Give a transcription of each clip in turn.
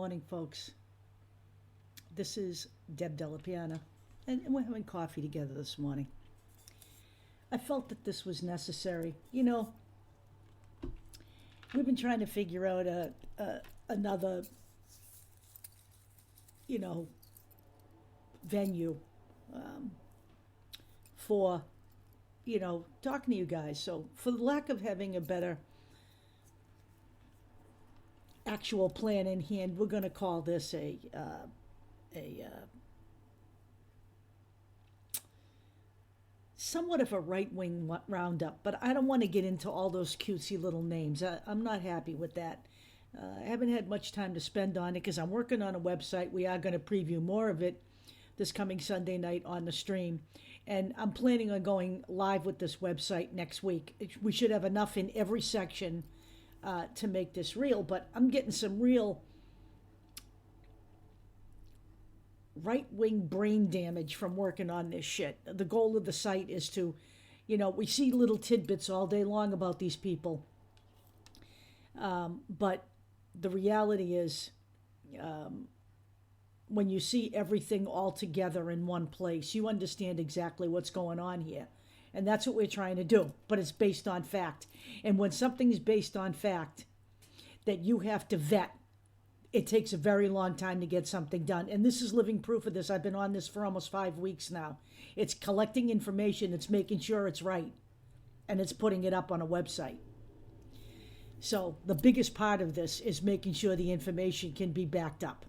morning, folks. This is Deb Delapiana, and we're having coffee together this morning. I felt that this was necessary. You know, we've been trying to figure out another, venue for, talking to you guys. So, for the lack of having a better actual plan in hand, we're going to call this a somewhat of a right-wing roundup, but I don't want to get into all those cutesy little names. I'm not happy with that. I haven't had much time to spend on it because I'm working on a website. We are going to preview more of it this coming Sunday night on the stream, and I'm planning on going live with this website next week. We should have enough in every section to make this real, but I'm getting some real right-wing brain damage from working on this shit. The goal of the site is to, we see little tidbits all day long about these people, but the reality is, when you see everything all together in one place, you understand exactly what's going on here. And that's what we're trying to do, but it's based on fact. And when something is based on fact that you have to vet, it takes a very long time to get something done. And this is living proof of this. I've been on this for almost 5 weeks now. It's collecting information, it's making sure it's right, and it's putting it up on a website. So the biggest part of this is making sure the information can be backed up.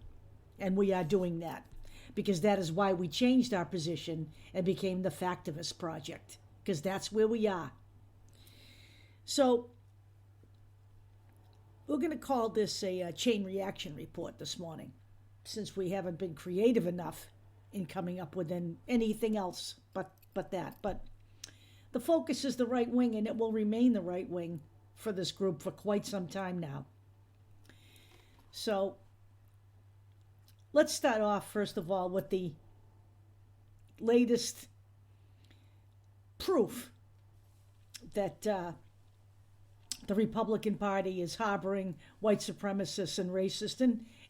And we are doing that, because that is why we changed our position and became the Factivist Project, because that's where we are. So we're going to call this a chain reaction report this morning, since we haven't been creative enough in coming up with anything else but that. But the focus is the right wing, and it will remain the right wing for this group for quite some time now. So let's start off, first of all, with the latest proof that the Republican Party is harboring white supremacists and racists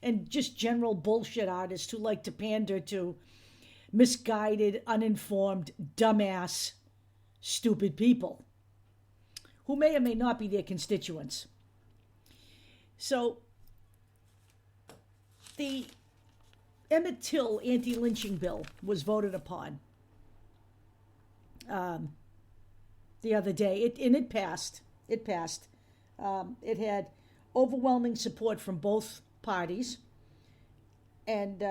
and just general bullshit artists who like to pander to misguided, uninformed, dumbass, stupid people who may or may not be their constituents. So the Emmett Till anti-lynching bill was voted upon the other day, it passed. It passed. It had overwhelming support from both parties, and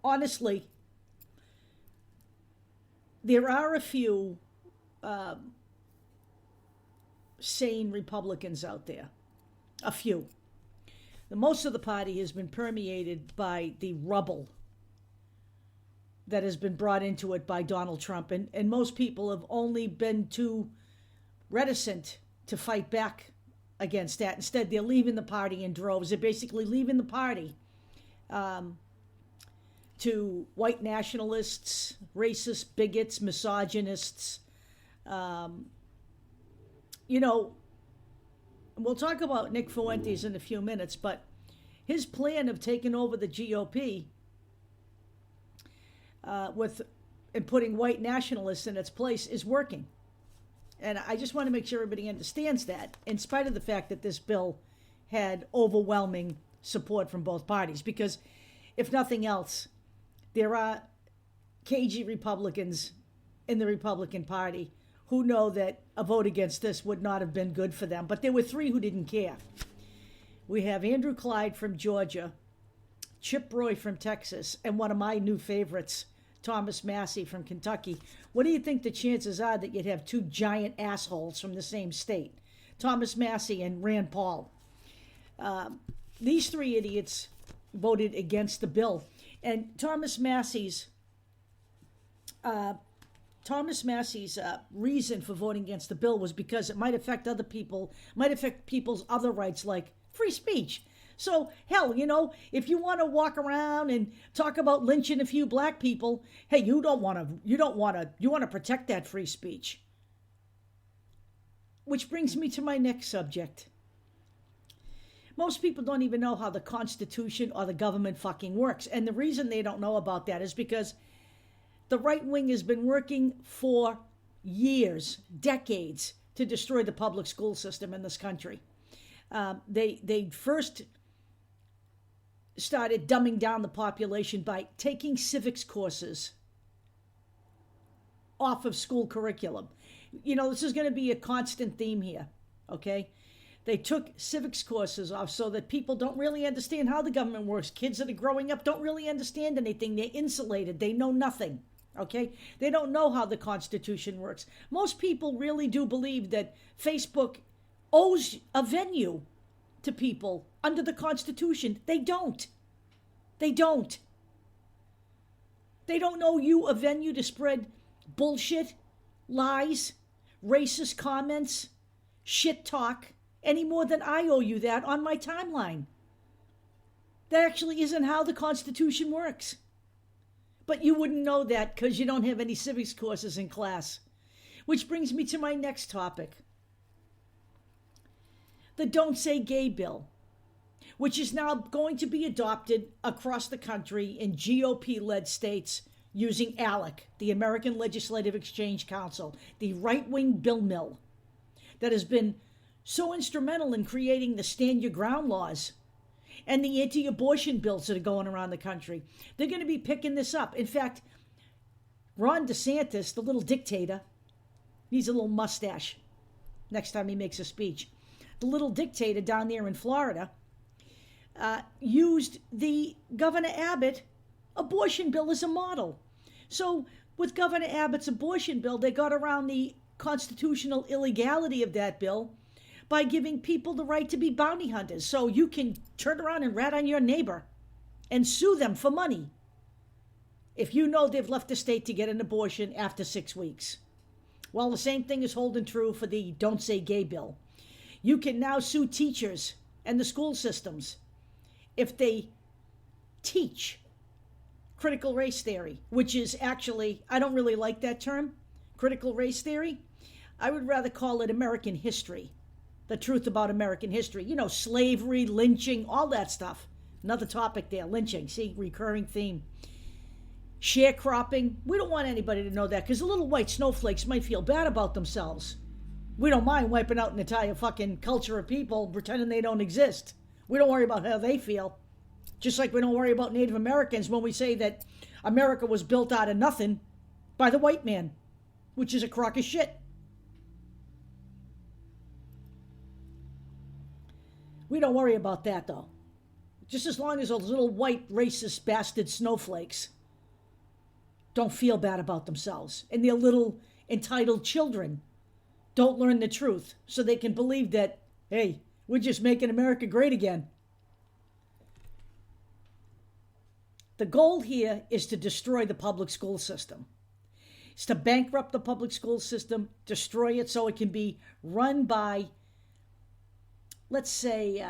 honestly, there are a few sane Republicans out there. A few. The most of the party has been permeated by the rubble that has been brought into it by Donald Trump. And most people have only been too reticent to fight back against that. Instead, they're leaving the party in droves. They're basically leaving the party to white nationalists, racists, bigots, misogynists. We'll talk about Nick Fuentes in a few minutes, but his plan of taking over the GOP and putting white nationalists in its place is working. And I just want to make sure everybody understands that, in spite of the fact that this bill had overwhelming support from both parties. Because if nothing else, there are cagey Republicans in the Republican Party who know that a vote against this would not have been good for them. But there were 3 who didn't care. We have Andrew Clyde from Georgia, Chip Roy from Texas, and one of my new favorites, Thomas Massie from Kentucky. What do you think the chances are that you'd have 2 giant assholes from the same state? Thomas Massie and Rand Paul. These 3 idiots voted against the bill. And Thomas Massie's reason for voting against the bill was because it might affect other people, might affect people's other rights like free speech. So, hell, if you want to walk around and talk about lynching a few black people, hey, you want to protect that free speech. Which brings me to my next subject. Most people don't even know how the Constitution or the government fucking works. And the reason they don't know about that is because the right wing has been working for years, decades, to destroy the public school system in this country. They first started dumbing down the population by taking civics courses off of school curriculum. You know, this is going to be a constant theme here, okay? They took civics courses off so that people don't really understand how the government works. Kids that are growing up don't really understand anything. They're insulated. They know nothing, okay? They don't know how the Constitution works. Most people really do believe that Facebook owes a venue to people under the Constitution. They don't. They don't. They don't owe you a venue to spread bullshit, lies, racist comments, shit talk, any more than I owe you that on my timeline. That actually isn't how the Constitution works. But you wouldn't know that because you don't have any civics courses in class. Which brings me to my next topic. The Don't Say Gay bill, which is now going to be adopted across the country in GOP-led states using ALEC, the American Legislative Exchange Council, the right-wing bill mill that has been so instrumental in creating the Stand Your Ground laws and the anti-abortion bills that are going around the country. They're going to be picking this up. In fact, Ron DeSantis, the little dictator, needs a little mustache next time he makes a speech. The little dictator down there in Florida used the Governor Abbott abortion bill as a model. So with Governor Abbott's abortion bill, they got around the constitutional illegality of that bill by giving people the right to be bounty hunters. So you can turn around and rat on your neighbor and sue them for money if you know they've left the state to get an abortion after 6 weeks. Well, the same thing is holding true for the Don't Say Gay bill. You can now sue teachers and the school systems if they teach critical race theory, which is actually, I don't really like that term, critical race theory. I would rather call it American history, the truth about American history. You know, slavery, lynching, all that stuff. Another topic there, lynching, see, recurring theme. Sharecropping, we don't want anybody to know that because the little white snowflakes might feel bad about themselves. We don't mind wiping out an entire fucking culture of people pretending they don't exist. We don't worry about how they feel. Just like we don't worry about Native Americans when we say that America was built out of nothing by the white man, which is a crock of shit. We don't worry about that, though. Just as long as those little white racist bastard snowflakes don't feel bad about themselves and their little entitled children don't learn the truth so they can believe that, hey, we're just making America great again. The goal here is to destroy the public school system. It's to bankrupt the public school system, destroy it so it can be run by, let's say,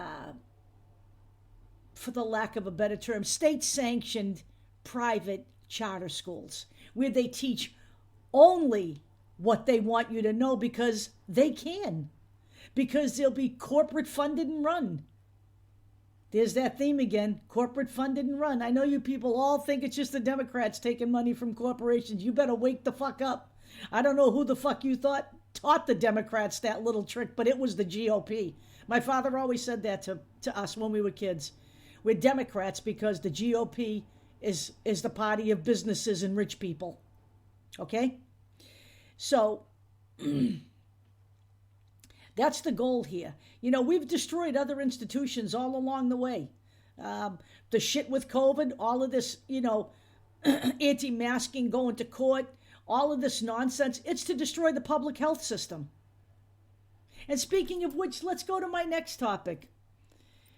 for the lack of a better term, state-sanctioned private charter schools where they teach only what they want you to know because they can, because they'll be corporate funded and run. There's that theme again, corporate funded and run. I know you people all think it's just the Democrats taking money from corporations. You better wake the fuck up. I don't know who the fuck you thought taught the Democrats that little trick, but it was the GOP. My father always said that to us when we were kids. We're Democrats because the GOP is the party of businesses and rich people. Okay? So that's the goal here. You know, we've destroyed other institutions all along the way. The shit with COVID, all of this, you know, anti-masking, going to court, all of this nonsense, it's to destroy the public health system. And speaking of which, let's go to my next topic.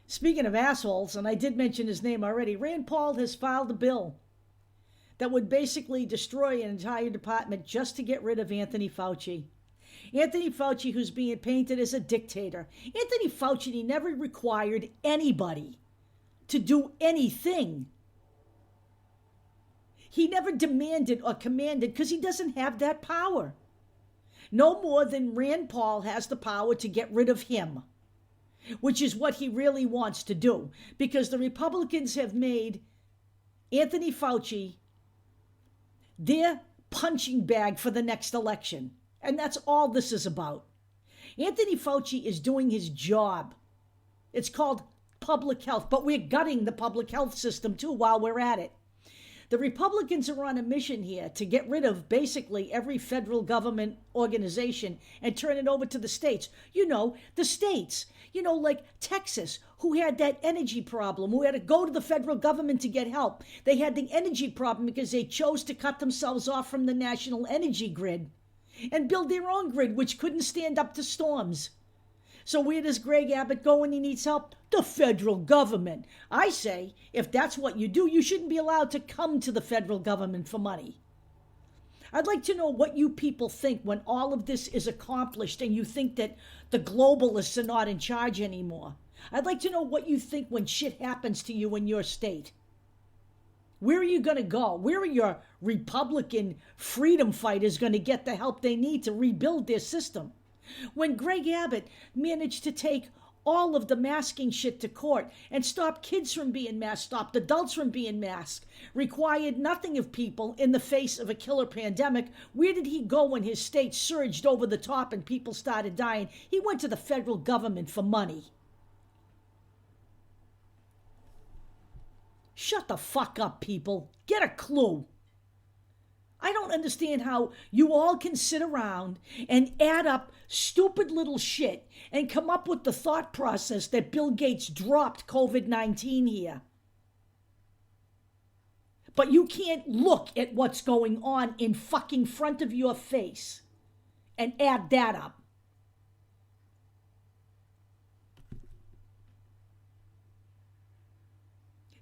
Speaking of assholes, and I did mention his name already, Rand Paul has filed a bill that would basically destroy an entire department just to get rid of Anthony Fauci. Anthony Fauci, who's being painted as a dictator. Anthony Fauci, he never required anybody to do anything. He never demanded or commanded because he doesn't have that power. No more than Rand Paul has the power to get rid of him. which is what he really wants to do, because the Republicans have made Anthony Fauci their punching bag for the next election. And that's all this is about. Anthony Fauci is doing his job. It's called public health, but we're gutting the public health system too while we're at it. The Republicans are on a mission here to get rid of basically every federal government organization and turn it over to the states. The states, like Texas, who had that energy problem, who had to go to the federal government to get help. They had the energy problem because they chose to cut themselves off from the national energy grid and build their own grid, which couldn't stand up to storms. So where does Greg Abbott go when he needs help? The federal government. I say, if that's what you do, you shouldn't be allowed to come to the federal government for money. I'd like to know what you people think when all of this is accomplished and you think that the globalists are not in charge anymore. I'd like to know what you think when shit happens to you in your state. Where are you going to go? Where are your Republican freedom fighters going to get the help they need to rebuild their system? When Greg Abbott managed to take all of the masking shit to court and stop kids from being masked, stopped adults from being masked, required nothing of people in the face of a killer pandemic, where did he go when his state surged over the top and people started dying? He went to the federal government for money. Shut the fuck up, people. Get a clue. I don't understand how you all can sit around and add up stupid little shit and come up with the thought process that Bill Gates dropped COVID-19 here. But you can't look at what's going on in fucking front of your face and add that up.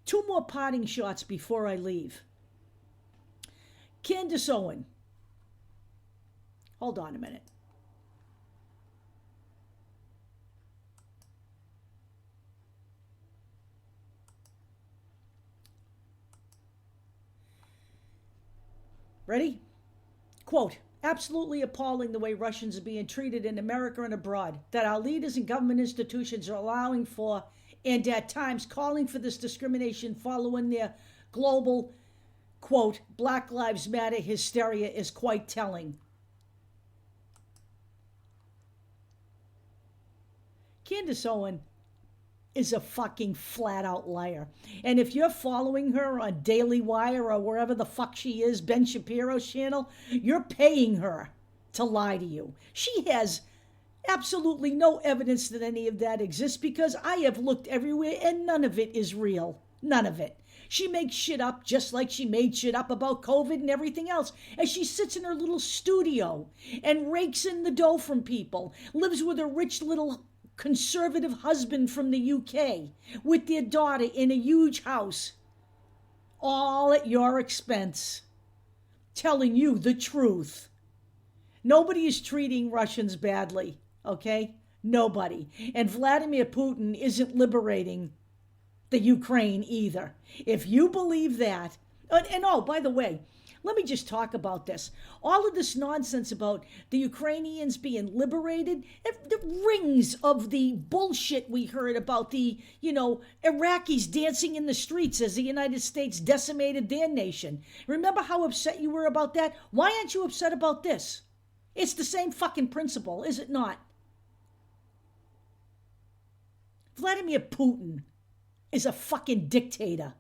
Two more parting shots before I leave. Candace Owen. Hold on a minute. Ready? Quote, absolutely appalling the way Russians are being treated in America and abroad, that our leaders and government institutions are allowing for and at times calling for this discrimination following their global, quote, Black Lives Matter hysteria is quite telling. Candace Owen is a fucking flat out liar. And if you're following her on Daily Wire or wherever the fuck she is, Ben Shapiro's channel, you're paying her to lie to you. She has absolutely no evidence that any of that exists because I have looked everywhere and none of it is real. None of it. She makes shit up just like she made shit up about COVID and everything else. As she sits in her little studio and rakes in the dough from people, lives with a rich little conservative husband from the UK, with their daughter in a huge house, all at your expense, telling you the truth. Nobody is treating Russians badly, okay? Nobody. And Vladimir Putin isn't liberating the Ukraine either. If you believe that, and oh, by the way, let me just talk about this. All of this nonsense about the Ukrainians being liberated, the rings of the bullshit we heard about the, Iraqis dancing in the streets as the United States decimated their nation. Remember how upset you were about that? Why aren't you upset about this? It's the same fucking principle, is it not? Vladimir Putin is a fucking dictator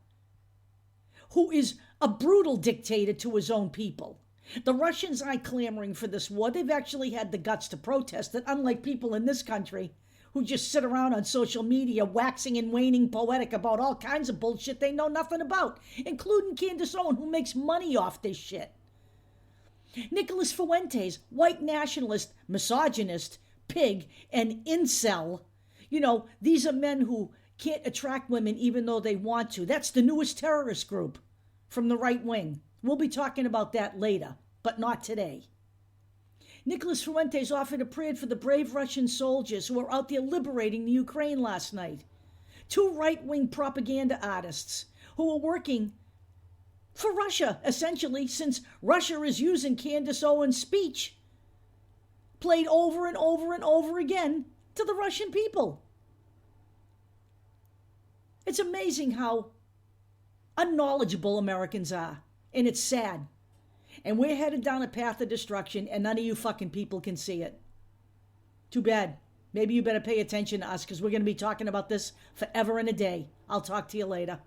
who is a brutal dictator to his own people. The Russians aren't clamoring for this war. They've actually had the guts to protest it, unlike people in this country who just sit around on social media waxing and waning poetic about all kinds of bullshit they know nothing about, including Candace Owen, who makes money off this shit. Nicholas Fuentes, white nationalist, misogynist, pig, and incel. These are men who can't attract women even though they want to. That's the newest terrorist group from the right wing. We'll be talking about that later, but not today. Nicholas Fuentes offered a prayer for the brave Russian soldiers who were out there liberating the Ukraine last night. Two right-wing propaganda artists who are working for Russia, essentially, since Russia is using Candace Owens' speech, played over and over and over again to the Russian people. It's amazing how unknowledgeable Americans are. And it's sad. And we're headed down a path of destruction, and none of you fucking people can see it. Too bad. Maybe you better pay attention to us, because we're going to be talking about this forever and a day. I'll talk to you later.